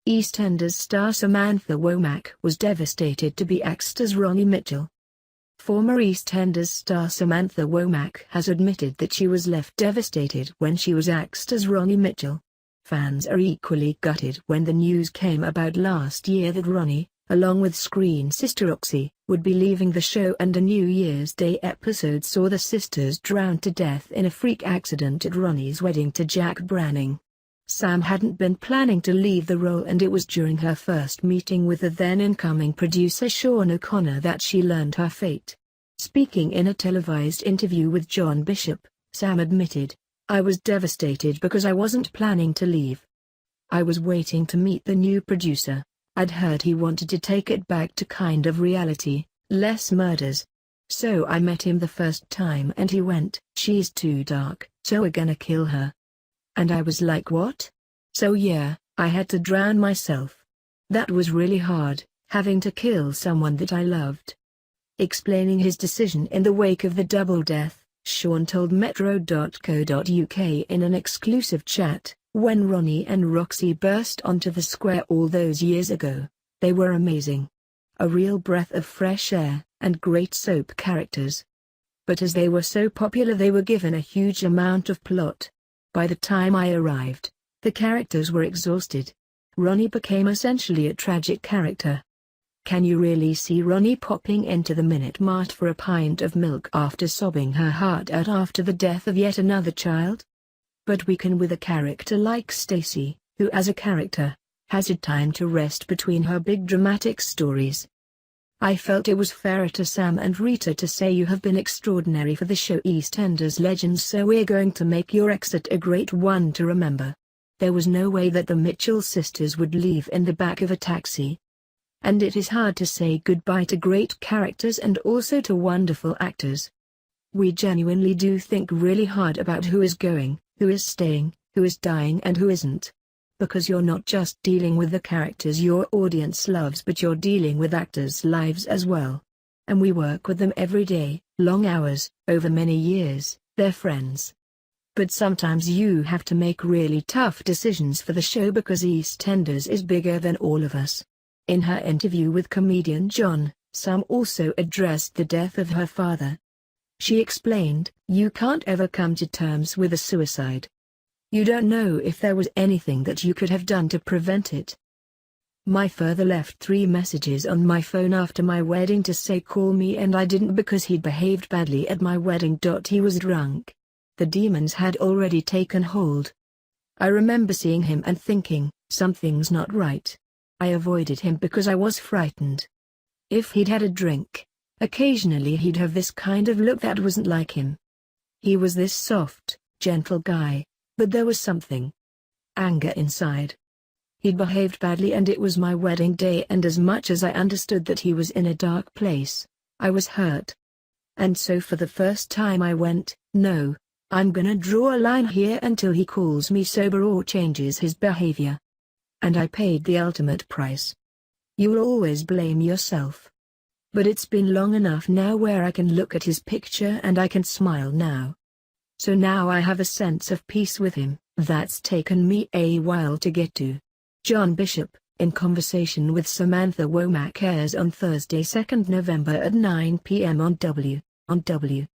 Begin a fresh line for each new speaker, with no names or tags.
EastEnders star Samantha Womack was devastated to be axed as Ronnie Mitchell. Former EastEnders star Samantha Womack has admitted that she was left devastated when she was axed as Ronnie Mitchell. Fans are equally gutted when the news came about last year that Ronnie, along with screen sister Roxy, would be leaving the show, and a New Year's Day episode saw the sisters drown to death in a freak accident at Ronnie's wedding to Jack Branning. Sam hadn't been planning to leave the role, and it was during her first meeting with the then incoming producer Sean O'Connor that she learned her fate. Speaking in a televised interview with John Bishop, Sam admitted, "I was devastated because I wasn't planning to leave. I was waiting to meet the new producer. I'd heard he wanted to take it back to kind of reality, less murders. So I met him the first time and he went, 'She's too dark, so we're gonna kill her.' And I was like, what? So yeah, I had to drown myself. That was really hard, having to kill someone that I loved." Explaining his decision in the wake of the double death, Sean told Metro.co.uk in an exclusive chat, "When Ronnie and Roxy burst onto the square all those years ago, they were amazing. A real breath of fresh air, and great soap characters. But as they were so popular, they were given a huge amount of plot. By the time I arrived, the characters were exhausted. Ronnie became essentially a tragic character. Can you really see Ronnie popping into the Minute Mart for a pint of milk after sobbing her heart out after the death of yet another child? But we can with a character like Stacey, who as a character, has had time to rest between her big dramatic stories. I felt it was fairer to Sam and Rita to say you have been extraordinary for the show EastEnders legends, so we're going to make your exit a great one to remember. There was no way that the Mitchell sisters would leave in the back of a taxi. And it is hard to say goodbye to great characters and also to wonderful actors. We genuinely do think really hard about who is going, who is staying, who is dying and who isn't. Because you're not just dealing with the characters your audience loves, but you're dealing with actors' lives as well. And we work with them every day, long hours, over many years, they're friends. But sometimes you have to make really tough decisions for the show because EastEnders is bigger than all of us." In her interview with comedian John, Sam also addressed the death of her father. She explained, "You can't ever come to terms with a suicide. You don't know if there was anything that you could have done to prevent it. My father left 3 messages on my phone after my wedding to say call me, and I didn't because he'd behaved badly at my wedding. He was drunk. The demons had already taken hold. I remember seeing him and thinking, something's not right. I avoided him because I was frightened. If he'd had a drink, occasionally he'd have this kind of look that wasn't like him. He was this soft, gentle guy. But there was something. Anger inside. He'd behaved badly and it was my wedding day, and as much as I understood that he was in a dark place, I was hurt. And so for the first time I went, no, I'm gonna draw a line here until he calls me sober or changes his behavior. And I paid the ultimate price. You'll always blame yourself. But it's been long enough now where I can look at his picture and I can smile now. So now I have a sense of peace with him. That's taken me a while to get to." John Bishop, in conversation with Samantha Womack, airs on Thursday 2nd November at 9 p.m. on W.